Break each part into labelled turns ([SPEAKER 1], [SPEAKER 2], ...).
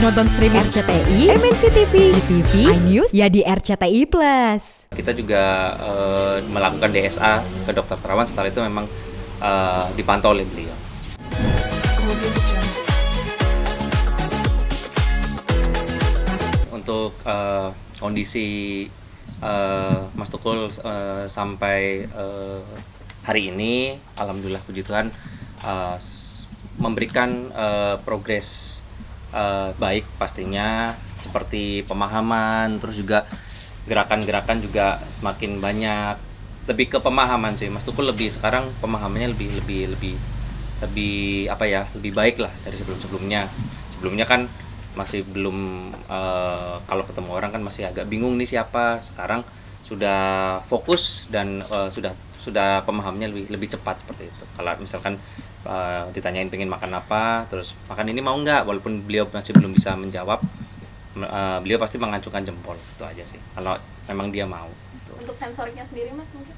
[SPEAKER 1] Nonton streaming RCTI, MNC TV, GTV, iNews, ya di RCTI Plus.
[SPEAKER 2] Kita juga melakukan DSA ke Dokter Terawan, setelah itu memang dipantau oleh beliau. Untuk kondisi Mas Tukul sampai hari ini, alhamdulillah puji Tuhan, memberikan progres baik pastinya, seperti pemahaman, terus juga gerakan-gerakan juga semakin banyak. Lebih ke pemahaman sih, Mas Tukul sekarang pemahamannya lebih baik lah dari sebelumnya. Sebelumnya kan masih belum, kalau ketemu orang kan masih agak bingung nih siapa. Sekarang sudah fokus dan sudah pemahamannya lebih cepat seperti itu. Kalau misalkan ditanyain pengen makan apa, terus makan ini mau nggak, walaupun beliau masih belum bisa menjawab, beliau pasti mengacukan jempol, itu aja sih kalau memang dia mau.
[SPEAKER 3] Untuk sensoriknya sendiri Mas mungkin?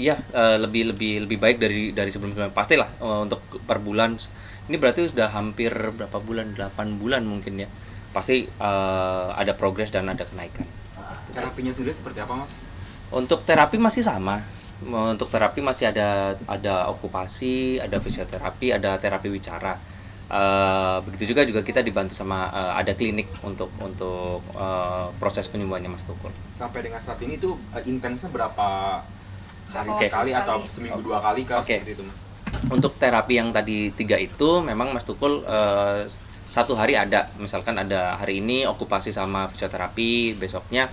[SPEAKER 2] Iya, lebih baik dari sebelumnya pastilah. Untuk per bulan ini berarti sudah hampir berapa bulan, 8 bulan mungkin ya, pasti ada progres dan ada kenaikan.
[SPEAKER 4] Terapinya sendiri seperti apa, Mas?
[SPEAKER 2] Untuk terapi masih sama. Untuk terapi masih ada okupasi, ada fisioterapi, ada terapi wicara. Begitu juga kita dibantu sama ada klinik untuk proses penyembuhannya Mas Tukul.
[SPEAKER 4] Sampai dengan saat ini tuh intensnya berapa hari sekali atau seminggu 2 kali kah? Seperti itu, Mas?
[SPEAKER 2] Untuk terapi yang tadi 3 itu memang Mas Tukul satu hari ada, misalkan ada hari ini okupasi sama fisioterapi, besoknya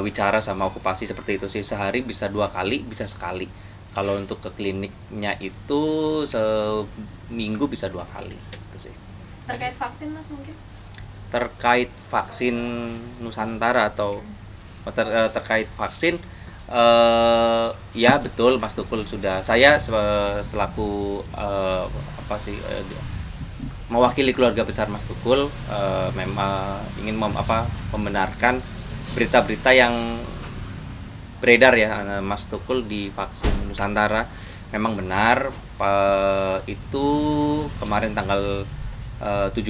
[SPEAKER 2] wicara sama okupasi, seperti itu sih. Sehari bisa 2 kali, bisa sekali. Kalau untuk ke kliniknya itu seminggu bisa 2 kali gitu sih.
[SPEAKER 3] Terkait vaksin Mas mungkin?
[SPEAKER 2] Terkait vaksin Nusantara atau terkait vaksin, ya betul Mas Tukul sudah, saya selaku mewakili keluarga besar Mas Tukul, memang ingin membenarkan berita-berita yang beredar ya, Mas Tukul di vaksin Nusantara. Memang benar, itu kemarin tanggal 17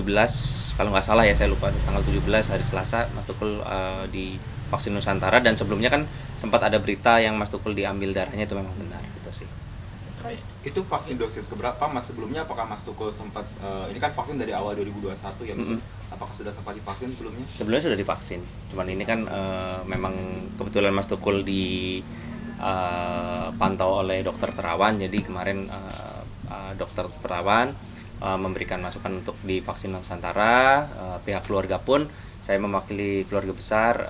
[SPEAKER 2] kalau nggak salah ya, saya lupa, tanggal 17 hari Selasa Mas Tukul di vaksin Nusantara, dan sebelumnya kan sempat ada berita yang Mas Tukul diambil darahnya, itu memang benar gitu sih.
[SPEAKER 4] Itu vaksin dosis keberapa Mas sebelumnya? Apakah Mas Tukul sempat, ini kan vaksin dari awal 2021 ya, apakah sudah sempat divaksin sebelumnya?
[SPEAKER 2] Sebelumnya sudah divaksin, cuman ini kan memang kebetulan Mas Tukul dipantau oleh Dokter Terawan, jadi kemarin Dokter Terawan memberikan masukan untuk divaksin Nusantara. Pihak keluarga pun, saya mewakili keluarga besar,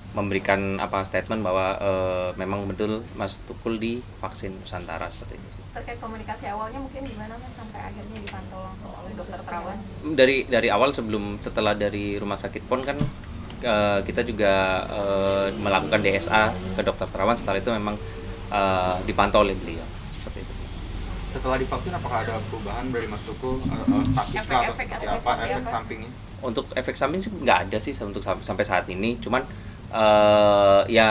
[SPEAKER 2] memberikan statement bahwa memang betul Mas Tukul di vaksin Nusantara, seperti itu.
[SPEAKER 3] Terkait komunikasi awalnya mungkin gimana Mas sampai akhirnya dipantau langsung oleh Dokter Terawan?
[SPEAKER 2] Dari awal, setelah dari rumah sakit PON kan kita juga melakukan DSA ke Dokter Terawan, setelah itu memang dipantau oleh beliau, seperti itu sih.
[SPEAKER 4] Setelah divaksin apakah ada perubahan dari Mas Tukul, sakit atau seperti apa, efek sampingnya?
[SPEAKER 2] Untuk efek samping sih nggak ada sih untuk sampai saat ini, cuman ya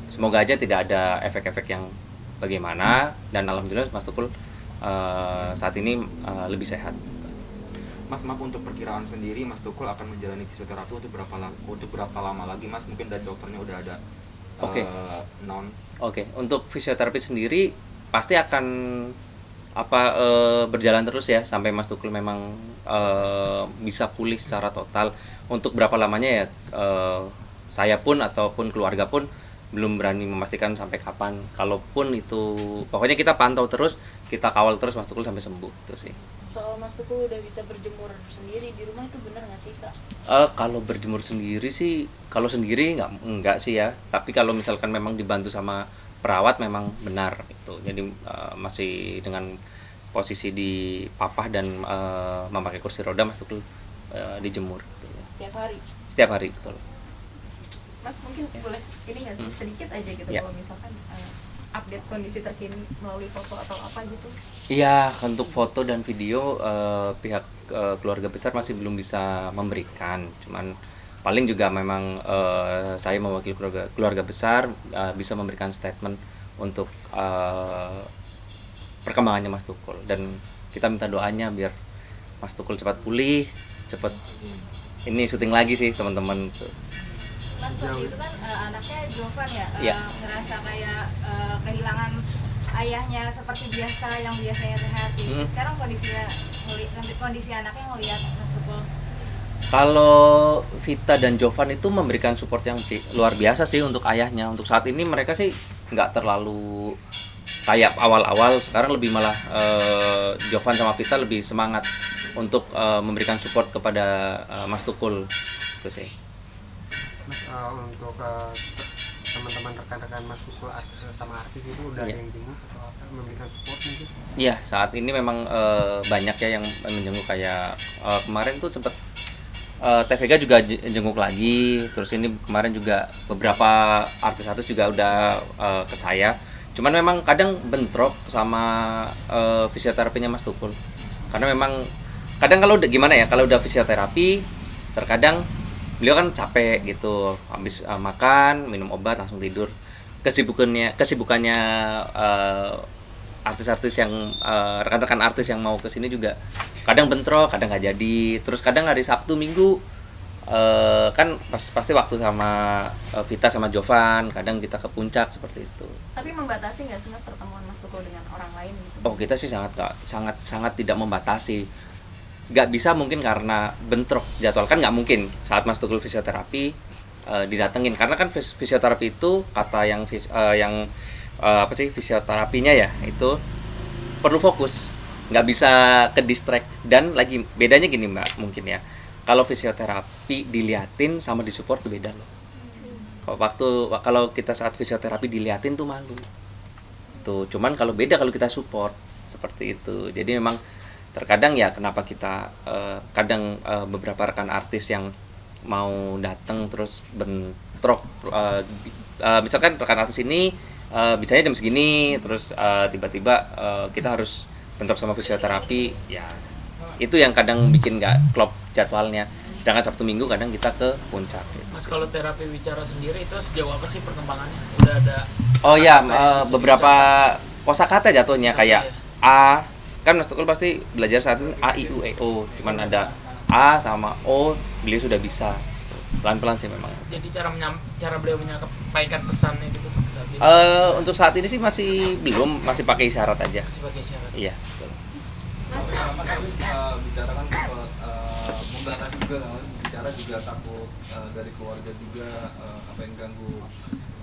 [SPEAKER 2] semoga aja tidak ada efek-efek yang bagaimana, dan alhamdulillah Mas Tukul saat ini lebih sehat.
[SPEAKER 4] Mas, maaf, untuk perkiraan sendiri Mas Tukul akan menjalani fisioterapi untuk berapa lama lagi, Mas? Mungkin dari dokternya udah ada
[SPEAKER 2] Oke. Untuk fisioterapi sendiri pasti akan berjalan terus ya sampai Mas Tukul memang bisa pulih secara total. Untuk berapa lamanya ya, saya pun ataupun keluarga pun belum berani memastikan sampai kapan. Kalaupun itu, pokoknya kita pantau terus, kita kawal terus Mas Tukul sampai sembuh, itu sih.
[SPEAKER 5] Soal Mas Tukul udah bisa berjemur sendiri di rumah, itu benar nggak sih Kak?
[SPEAKER 2] Kalau berjemur sendiri sih, kalau sendiri enggak sih ya. Tapi kalau misalkan memang dibantu sama perawat memang benar itu. Jadi masih dengan posisi di papah dan memakai kursi roda, Mas Tukul dijemur gitu. Setiap hari betul.
[SPEAKER 3] Mas mungkin boleh ini nggak sih sedikit aja gitu, kalau misalkan update kondisi terkini melalui foto atau apa gitu?
[SPEAKER 2] Iya, untuk foto dan video pihak keluarga besar masih belum bisa memberikan. Cuman paling juga memang saya mewakili keluarga besar bisa memberikan statement untuk perkembangannya Mas Tukul, dan kita minta doanya biar Mas Tukul cepat pulih, cepet ini syuting lagi sih teman-teman tuh.
[SPEAKER 6] Mas waktu itu kan anaknya Jovan ya,
[SPEAKER 2] Iya.
[SPEAKER 6] ngerasa kayak kehilangan ayahnya seperti biasa yang biasanya sehat. Sekarang kondisi anaknya ngelihat Mas Tukul.
[SPEAKER 2] Kalau Vita dan Jovan itu memberikan support yang luar biasa sih untuk ayahnya. Untuk saat ini mereka sih nggak terlalu kayak awal-awal. Sekarang lebih malah Jovan sama Vita lebih semangat untuk memberikan support kepada Mas Tukul itu sih.
[SPEAKER 7] Mas, untuk teman-teman rekan-rekan Mas Usul artis sama artis itu udah
[SPEAKER 2] Iya.
[SPEAKER 7] yang jenguk atau apa memberikan support mungkin?
[SPEAKER 2] Iya, saat ini memang banyak ya yang menjenguk kayak kemarin tuh sempet TVG juga jenguk lagi. Terus ini kemarin juga beberapa artis-artis juga udah ke saya. Cuman memang kadang bentrok sama fisioterapinya Mas Tukul. Karena memang kadang kalau gimana ya, kalau udah fisioterapi terkadang beliau kan capek gitu, habis makan, minum obat langsung tidur. Kesibukannya artis-artis yang rekan-rekan artis yang mau kesini juga kadang bentrok, kadang nggak jadi. Terus kadang hari Sabtu Minggu kan pasti waktu sama Vita sama Jovan, kadang kita ke puncak seperti itu.
[SPEAKER 3] Tapi membatasi nggak sih Mas pertemuan Mas Tukul dengan orang lain gitu?
[SPEAKER 2] Oh, kita sih sangat tidak membatasi. Nggak bisa mungkin karena bentrok jadwal, kan nggak mungkin saat Mas Tukul fisioterapi didatengin, karena kan fisioterapi itu kata yang fisioterapinya ya itu perlu fokus, nggak bisa ke distract. Dan lagi bedanya gini Mbak, mungkin ya, kalau fisioterapi diliatin sama disupport itu beda loh. Kalau kita saat fisioterapi diliatin tuh malu tuh, cuman kalau beda kalau kita support seperti itu. Jadi memang terkadang ya kenapa kita kadang beberapa rekan artis yang mau datang terus bentrok, misalkan rekan artis ini bisanya jam segini, terus tiba-tiba kita harus bentrok sama fisioterapi, ya itu yang kadang bikin nggak klop jadwalnya. Sedangkan Sabtu Minggu kadang kita ke puncak gitu.
[SPEAKER 8] Mas, kalau terapi bicara sendiri itu sejauh apa sih perkembangannya? Udah ada?
[SPEAKER 2] Oh ya,
[SPEAKER 8] apa yang bisa
[SPEAKER 2] beberapa
[SPEAKER 8] dibicara?
[SPEAKER 2] kosakata jatuhnya kayak
[SPEAKER 8] Ya.
[SPEAKER 2] A, kan Mas Tukul pasti belajar saat ini A, I, U, E, O. Cuman ada A sama O, beliau sudah bisa. Pelan-pelan sih memang.
[SPEAKER 8] Jadi cara beliau menyampaikan pesannya gitu saat ini
[SPEAKER 2] Untuk saat ini sih masih belum, masih pakai isyarat aja.
[SPEAKER 8] sebagai syarat.
[SPEAKER 2] Iya, betul.
[SPEAKER 4] Mas tadi bicara kan membatasi juga, bicara juga takut dari keluarga juga apa yang ganggu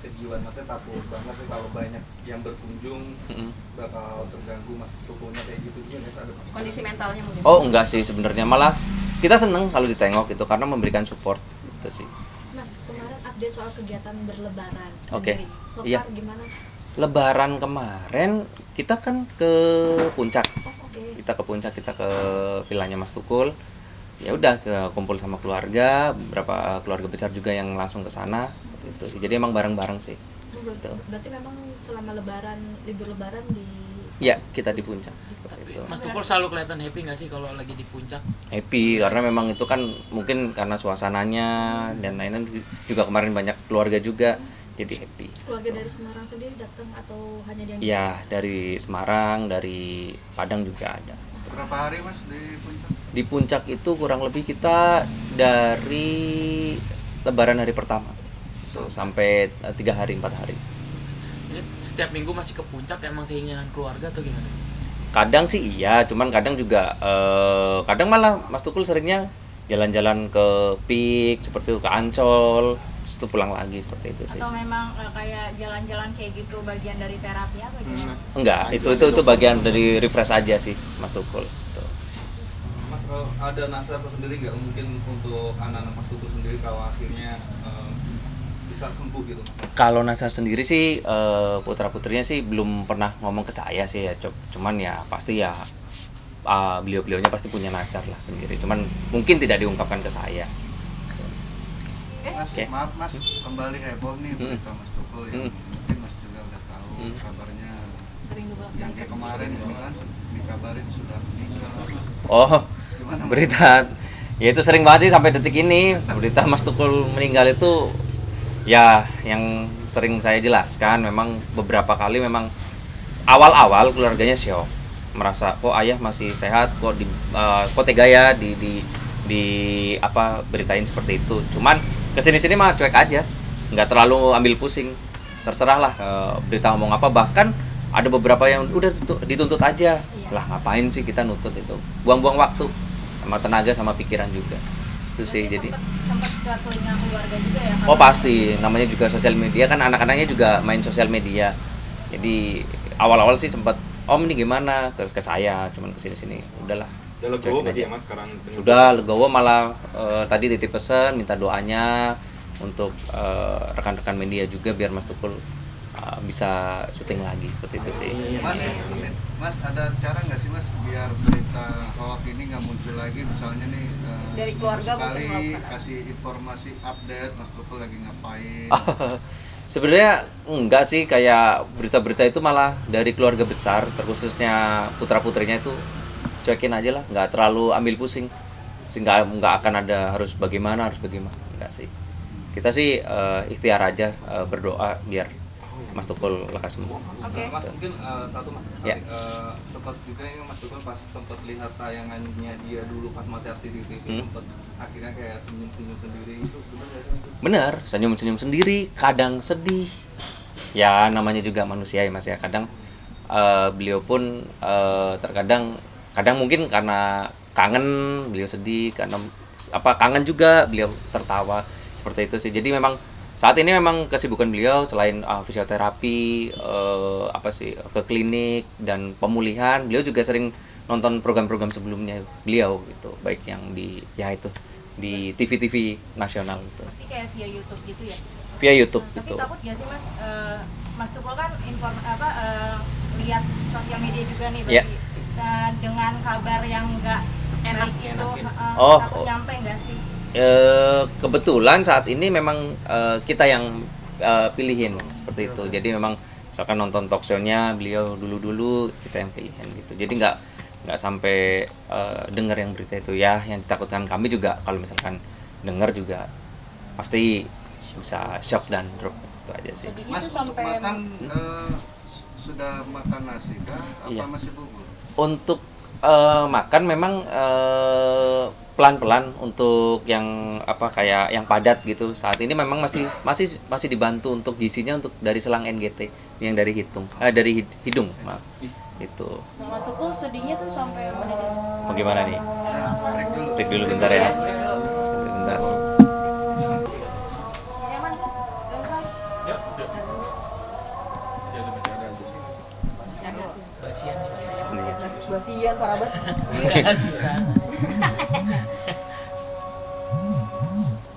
[SPEAKER 4] kejiwaan Masnya, takut banget nih kalau banyak yang berkunjung bakal terganggu Mas Tukulnya kayak gitu juga nggak ada?
[SPEAKER 3] Kondisi mentalnya mungkin?
[SPEAKER 2] Oh enggak sih sebenarnya, malah kita seneng kalau ditengok gitu karena memberikan support gitu sih.
[SPEAKER 5] Mas, kemarin update soal kegiatan berlebaran
[SPEAKER 2] Oke.
[SPEAKER 5] sendiri. So far
[SPEAKER 2] Iya.
[SPEAKER 5] gimana?
[SPEAKER 2] Lebaran kemarin kita kan ke puncak.
[SPEAKER 5] Oke.
[SPEAKER 2] Kita ke puncak, kita ke villanya Mas Tukul. Ya udah kumpul sama keluarga, beberapa keluarga besar juga yang langsung ke sana gitu sih. Jadi emang bareng-bareng sih.
[SPEAKER 5] Berarti memang selama lebaran, libur lebaran di
[SPEAKER 2] Ya, kita di puncak seperti itu.
[SPEAKER 8] Mas Tukul selalu kelihatan happy nggak sih kalau lagi di puncak?
[SPEAKER 2] Happy karena memang itu kan mungkin karena suasananya dan lain-lain, juga kemarin banyak keluarga juga jadi happy.
[SPEAKER 5] keluarga dari Semarang sendiri datang atau hanya yang
[SPEAKER 2] Ya, dari Semarang, dari Padang juga ada.
[SPEAKER 4] Berapa hari Mas di puncak?
[SPEAKER 2] Di puncak itu kurang lebih kita dari Lebaran hari pertama tuh, sampai 3 hari 4 hari.
[SPEAKER 8] Jadi setiap minggu masih ke puncak, emang keinginan keluarga atau gimana?
[SPEAKER 2] Kadang sih iya, cuman kadang juga kadang malah Mas Tukul seringnya jalan-jalan ke Pik seperti itu, ke Ancol, terus itu pulang lagi seperti itu sih.
[SPEAKER 6] Atau memang kayak jalan-jalan kayak gitu bagian dari terapi apa gitu?
[SPEAKER 2] Enggak, itu bagian dari refresh aja sih Mas Tukul. Tuh.
[SPEAKER 4] Mas, kalau ada nasihat tersendiri nggak mungkin untuk anak-anak Mas Tukul sendiri kalau akhirnya bisa sembuh gitu Mas?
[SPEAKER 2] Kalau Nasar sendiri sih putra-putrinya sih belum pernah ngomong ke saya sih ya, cuman ya pasti ya beliau-beliaunya pasti punya Nasar lah sendiri, cuman mungkin tidak diungkapkan ke saya.
[SPEAKER 9] Mas,
[SPEAKER 2] Oke.
[SPEAKER 9] maaf Mas, kembali heboh nih berita Mas Tukul yang mungkin Mas juga udah tahu kabarnya
[SPEAKER 5] sering dibolak
[SPEAKER 9] yang kayak kemarin itu kan dikabarin sudah meninggal.
[SPEAKER 2] Oh,
[SPEAKER 9] Gimana Mas?
[SPEAKER 2] berita ya itu sering banget sih sampai detik ini berita Mas Tukul meninggal itu. Ya, yang sering saya jelaskan memang beberapa kali memang awal-awal keluarganya syok, merasa kok ayah masih sehat, kok tega ya di apa beritain seperti itu. Cuman kesini-sini mah cuek aja, nggak terlalu ambil pusing, terserah lah berita ngomong apa. Bahkan ada beberapa yang udah dituntut aja lah, ngapain sih kita nutut itu, buang-buang waktu sama tenaga sama pikiran juga itu sih. Jadi
[SPEAKER 6] sempat ke telinga keluarga juga ya?
[SPEAKER 2] oh pasti, namanya juga sosial media kan, anak-anaknya juga main sosial media. Jadi awal-awal sih sempat om ini gimana ke saya, cuman kesini-sini udahlah.
[SPEAKER 10] Udah legowo aja ya mas sekarang?
[SPEAKER 2] Sudah legowo, malah tadi titip pesan minta doanya untuk rekan-rekan media juga biar Mas Tukul bisa syuting lagi seperti itu sih.
[SPEAKER 9] Mas ada cara nggak sih mas biar berita hoax ini nggak muncul lagi, misalnya nih
[SPEAKER 3] Dari keluarga
[SPEAKER 9] sekali
[SPEAKER 3] mungkin melakukan
[SPEAKER 9] kasih informasi update Mas Tukul lagi ngapain?
[SPEAKER 2] Sebenarnya enggak sih, kayak berita-berita itu malah dari keluarga besar, terkhususnya putra-putrinya itu cuekin aja lah, nggak terlalu ambil pusing, sehingga nggak akan ada harus bagaimana, enggak sih. Kita sih ikhtiar aja, berdoa biar Mas Tukul lekas sembuh.
[SPEAKER 3] Oke.
[SPEAKER 4] Mas mungkin satu mas,
[SPEAKER 2] Ya.
[SPEAKER 4] sempat juga ini Mas Tukul pas sempat lihat tayangannya dia dulu pas masih aktif di TV, sempat akhirnya kayak senyum-senyum sendiri, itu benar nggak sih Mas?
[SPEAKER 2] Bener, senyum-senyum sendiri, kadang sedih. Ya namanya juga manusia ya Mas ya. Kadang beliau pun terkadang mungkin karena kangen beliau sedih, karena kangen juga beliau tertawa seperti itu sih. Jadi memang saat ini memang kesibukan beliau selain fisioterapi, ke klinik dan pemulihan, beliau juga sering nonton program-program sebelumnya beliau gitu, baik yang di di TV-TV nasional gitu.
[SPEAKER 6] Berarti kayak via YouTube gitu ya?
[SPEAKER 2] Via YouTube
[SPEAKER 6] Tapi
[SPEAKER 2] gitu.
[SPEAKER 6] takut nggak sih mas, Mas Tukul kan lihat sosial media juga nih
[SPEAKER 2] Iya.
[SPEAKER 6] berarti. Nah, dengan kabar yang nggak
[SPEAKER 3] Enak,
[SPEAKER 6] baik itu,
[SPEAKER 2] Oh,
[SPEAKER 6] takut nyampe nggak sih?
[SPEAKER 2] Kebetulan saat ini memang kita yang pilihin seperti itu. Jadi memang misalkan nonton talk show-nya beliau dulu kita yang pilihin gitu. Jadi nggak sampai dengar yang berita itu ya. Yang ditakutkan kami juga kalau misalkan dengar juga pasti bisa shock dan drop, itu aja sih.
[SPEAKER 5] Sedihnya
[SPEAKER 9] Mas
[SPEAKER 5] tuh
[SPEAKER 9] untuk
[SPEAKER 5] sampai
[SPEAKER 9] makan sudah makan nasi kah? Apa
[SPEAKER 2] Iya.
[SPEAKER 9] masih bubur?
[SPEAKER 2] Untuk makan memang pelan-pelan untuk yang kayak yang padat gitu. Saat ini memang masih dibantu untuk gizinya untuk dari selang NGT yang dari hidung, maaf. Itu.
[SPEAKER 5] Nah, Mas Tukul sedihnya tuh sampai menitis.
[SPEAKER 2] Bagaimana nih? Break dulu bentar ya. Bentar.
[SPEAKER 3] Nyaman kan? Gampang?
[SPEAKER 8] Basian
[SPEAKER 3] Basian parah banget.
[SPEAKER 8] sisa.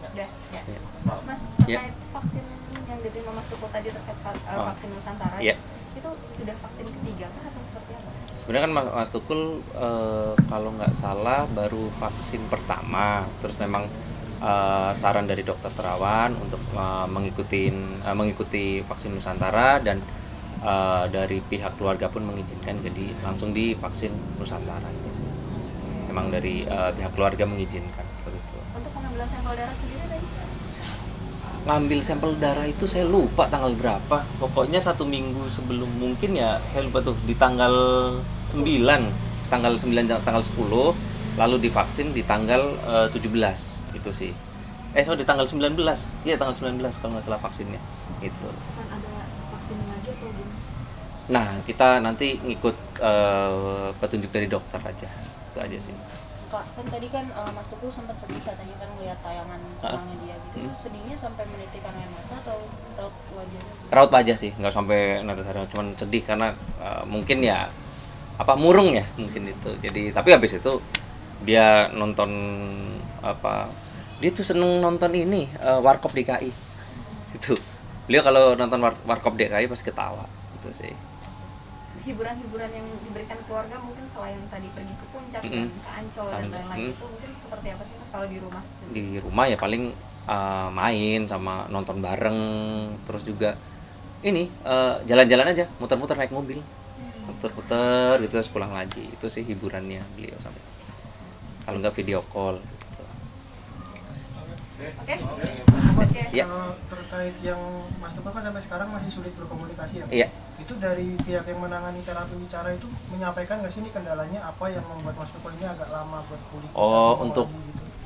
[SPEAKER 3] Udah, ya. Mas,
[SPEAKER 2] Ya.
[SPEAKER 3] terkait vaksin yang diterima Mas Tukul tadi terkait vaksin Nusantara,
[SPEAKER 2] Ya.
[SPEAKER 3] itu sudah vaksin ketiga kah atau seperti apa?
[SPEAKER 2] Sebenarnya kan Mas Tukul kalau nggak salah baru vaksin pertama, terus memang saran dari dokter terawan untuk mengikuti vaksin Nusantara, dan dari pihak keluarga pun mengizinkan, jadi langsung divaksin Nusantara itu sih. Memang dari pihak keluarga mengizinkan seperti itu.
[SPEAKER 3] Untuk pengambilan sampel darah sendiri tadi?
[SPEAKER 2] Ngambil sampel darah itu saya lupa tanggal berapa, pokoknya 1 minggu sebelum, mungkin ya saya lupa tuh, di tanggal 9 tanggal 10, lalu divaksin di tanggal 17 itu sih. Di tanggal 19, iya tanggal 19 kalau nggak salah vaksinnya itu.
[SPEAKER 5] Kan ada vaksin lagi atau belum?
[SPEAKER 2] Nah kita nanti ngikut petunjuk dari dokter aja, itu aja sih.
[SPEAKER 5] Kak, kan tadi kan Mas Tukul sempat sedih katanya kan melihat tayangan dia gitu. Sedihnya sampai menitikan air mata atau raut wajahnya?
[SPEAKER 2] Raut wajah sih, nggak sampai netes air mata, cuman sedih karena mungkin ya murung ya mungkin itu. Jadi tapi habis itu dia nonton dia tuh seneng nonton ini Warkop DKI itu. Beliau kalau nonton Warkop DKI pasti ketawa gitu sih.
[SPEAKER 3] Hiburan-hiburan yang diberikan keluarga mungkin selain tadi pergi ke puncak dan ke Ancol dan lain-lain, itu mungkin seperti apa sih Mas kalau di rumah?
[SPEAKER 2] Di rumah ya paling main sama nonton bareng, terus juga ini jalan-jalan aja, muter-muter naik mobil, muter-muter gitu terus pulang lagi. Itu sih hiburannya beliau sampai. Kalau nggak video call.
[SPEAKER 3] Oke.
[SPEAKER 2] Ya.
[SPEAKER 7] Terkait yang Mas Tukul kan sampai sekarang masih sulit berkomunikasi ya?
[SPEAKER 2] Iya.
[SPEAKER 7] Itu dari pihak yang menangani terapi bicara itu menyampaikan nggak sih ini kendalanya apa yang membuat Mas Tukul ini agak lama buat pulih?
[SPEAKER 2] Oh, untuk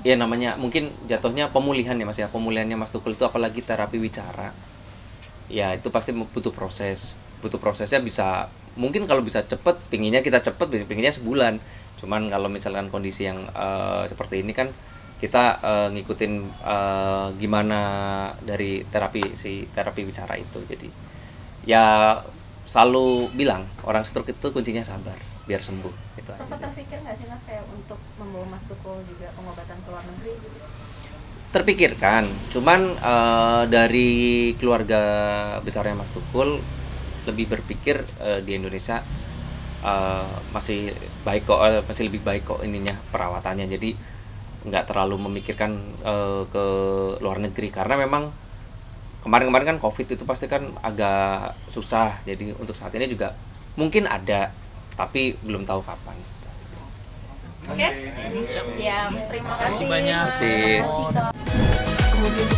[SPEAKER 2] ya namanya mungkin jatuhnya pemulihan ya Mas ya, pemulihannya Mas Tukul itu apalagi terapi wicara ya itu pasti butuh prosesnya. Bisa mungkin kalau bisa cepet pinginnya kita cepet, pinginnya sebulan, cuman kalau misalkan kondisi yang seperti ini kan kita ngikutin gimana dari terapi wicara itu. Jadi ya selalu bilang orang stroke itu kuncinya sabar biar sembuh itu aja.
[SPEAKER 3] Sempat terpikir nggak sih Mas kayak untuk membawa Mas Tukul juga pengobatan ke luar negeri gitu?
[SPEAKER 2] Terpikirkan, cuman dari keluarga besarnya Mas Tukul lebih berpikir di Indonesia masih masih lebih baik kok ininya perawatannya, jadi nggak terlalu memikirkan ke luar negeri karena memang kemarin kan COVID itu pasti kan agak susah, jadi untuk saat ini juga mungkin ada tapi belum tahu kapan.
[SPEAKER 3] Oke, siap. Terima kasih
[SPEAKER 8] banyak.
[SPEAKER 2] Terima kasih.
[SPEAKER 3] Kak.